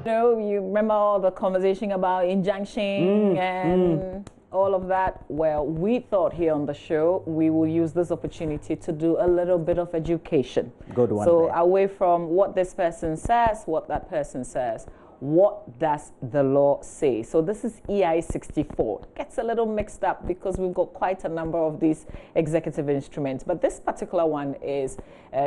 You know, you remember all the conversation about injunction and all of that? Well, we thought here on the show we will use this opportunity to do a little bit of education. Good one. So away from what this person says, what that person says, what does the law say? So this is EI 64. It gets a little mixed up because we've got quite a number of these executive instruments, but this particular one is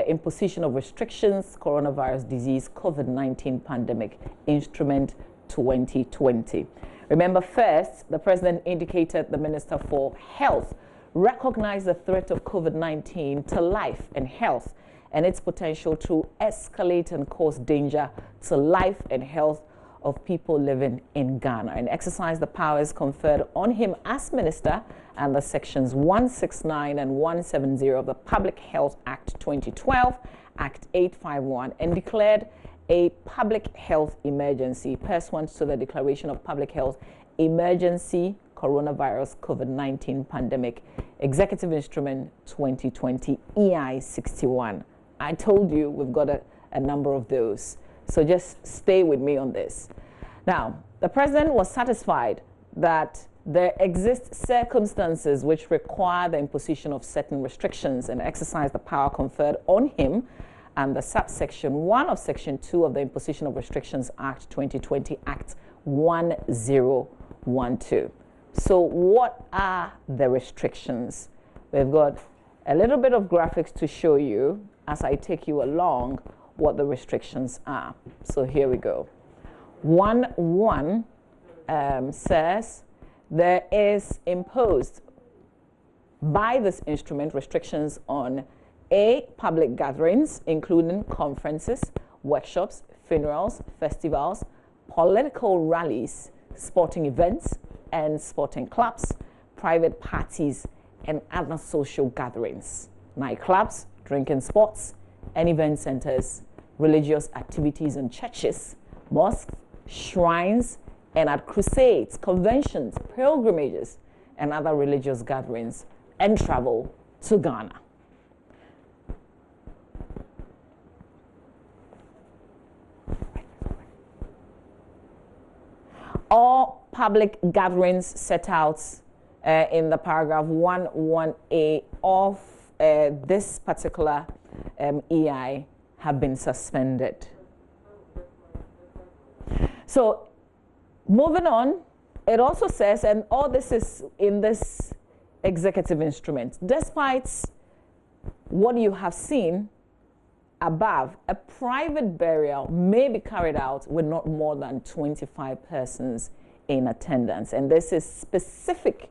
Imposition of Restrictions, Coronavirus Disease, COVID-19 Pandemic, Instrument 2020. Remember, first, the president indicated the Minister for Health recognized the threat of COVID-19 to life and health and its potential to escalate and cause danger to life and health of people living in Ghana, and exercise the powers conferred on him as minister under sections 169 and 170 of the Public Health Act 2012, Act 851, and declared a public health emergency pursuant to the Declaration of Public Health Emergency Coronavirus COVID-19 Pandemic, Executive Instrument 2020 EI 61. I told you we've got a number of those. So just stay with me on this. Now, the president was satisfied that there exist circumstances which require the imposition of certain restrictions and exercise the power conferred on him and the subsection 1 of section 2 of the Imposition of Restrictions Act 2020, Act 1012. So what are the restrictions? We've got a little bit of graphics to show you as I take you along what the restrictions are. So here we go. 1.1 says there is imposed by this instrument restrictions on A, public gatherings, including conferences, workshops, funerals, festivals, political rallies, sporting events and sporting clubs, private parties, and other social gatherings, nightclubs, drinking spots, and event centers, religious activities in churches, mosques, shrines, and at crusades, conventions, pilgrimages, and other religious gatherings, and travel to Ghana. All public gatherings set out in the paragraph 1.1a of this particular EI have been suspended. So moving on, it also says, and all this is in this executive instrument, despite what you have seen above, a private burial may be carried out with not more than 25 persons in attendance, and this is specific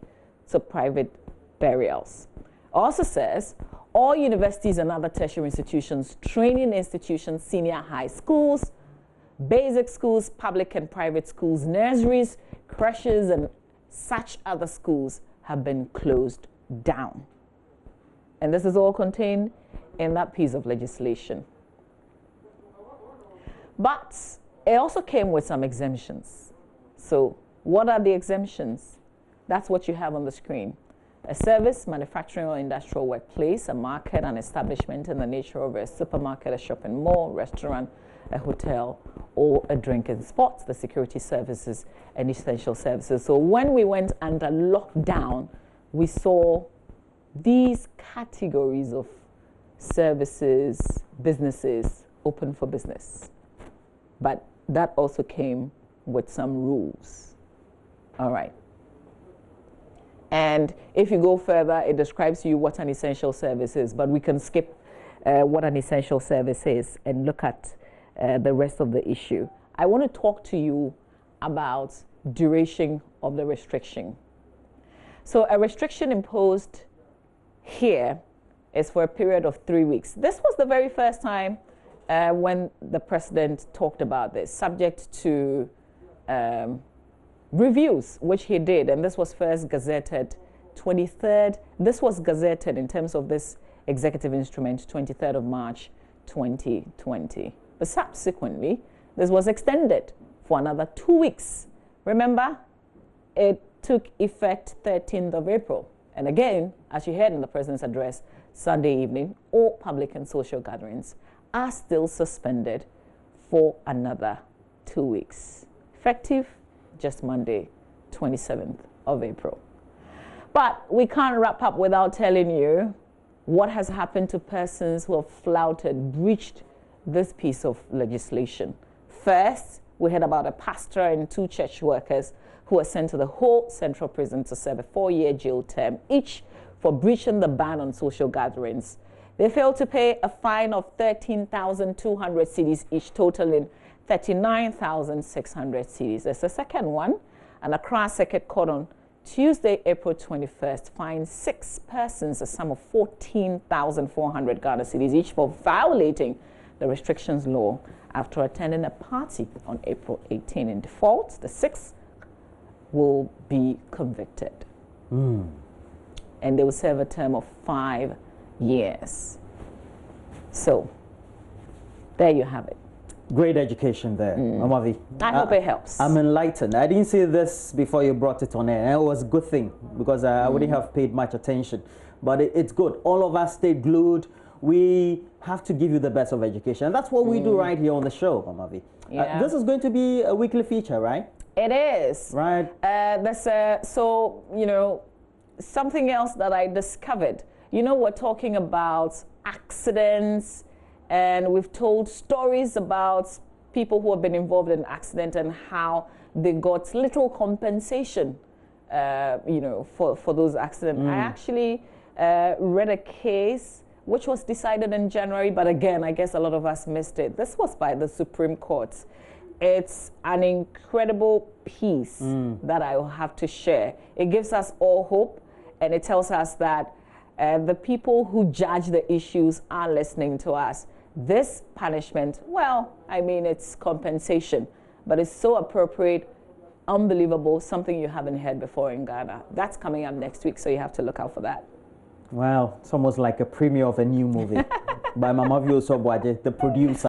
to private burials. Also says all universities and other tertiary institutions, training institutions, senior high schools, basic schools, public and private schools, nurseries, creches, and such other schools have been closed down. And this is all contained in that piece of legislation. But it also came with some exemptions. So what are the exemptions? That's what you have on the screen. A service, manufacturing or industrial workplace, a market, an establishment in the nature of a supermarket, a shopping mall, restaurant, a hotel, or a drinking spot, the security services and essential services. So when we went under lockdown, we saw these categories of services, businesses open for business. But that also came with some rules. All right. And if you go further, it describes to you what an essential service is, but we can skip what an essential service is and look at the rest of the issue. I want to talk to you about duration of the restriction. So a restriction imposed here is for a period of 3 weeks. This was the very first time when the president talked about this, subject to reviews, which he did, and this was first gazetted 23rd. This was gazetted in terms of this executive instrument 23rd of March 2020. But subsequently, this was extended for another 2 weeks. Remember, it took effect 13th of April. And again, as you heard in the president's address, Sunday evening, all public and social gatherings are still suspended for another 2 weeks. Effective just Monday, 27th of April. But we can't wrap up without telling you what has happened to persons who have flouted, breached this piece of legislation. First, we heard about a pastor and 2 church workers who were sent to the whole central prison to serve a 4-year jail term, each for breaching the ban on social gatherings. They failed to pay a fine of 13,200 cedis each, totaling 39,600 cedis. There's a second one. An Accra Circuit Court on Tuesday, April 21st, fined 6 persons a sum of 14,400 Ghana cedis each for violating the restrictions law after attending a party on April 18. In default, the 6 will be convicted. And they will serve a term of 5 years. So, there you have it. Great education there, Mamavi. I hope it helps. I'm enlightened. I didn't see this before you brought it on air. It was a good thing because I wouldn't have paid much attention. But it's good. All of us stay glued. We have to give you the best of education. And that's what we do right here on the show, Mamavi. Yeah. This is going to be a weekly feature, right? It is. Right. So, you know, something else that I discovered. You know, we're talking about accidents, and we've told stories about people who have been involved in an accident and how they got little compensation, you know, for those accidents. I actually read a case which was decided in January, but again, I guess a lot of us missed it. This was by the Supreme Court. It's an incredible piece that I will have to share. It gives us all hope, and it tells us that the people who judge the issues are listening to us. This punishment, well, I mean, it's compensation, but it's so appropriate, unbelievable, something you haven't heard before in Ghana. That's coming up next week, so you have to look out for that. Wow, it's almost like a premiere of a new movie by Mamavi Osobwaje, the producer.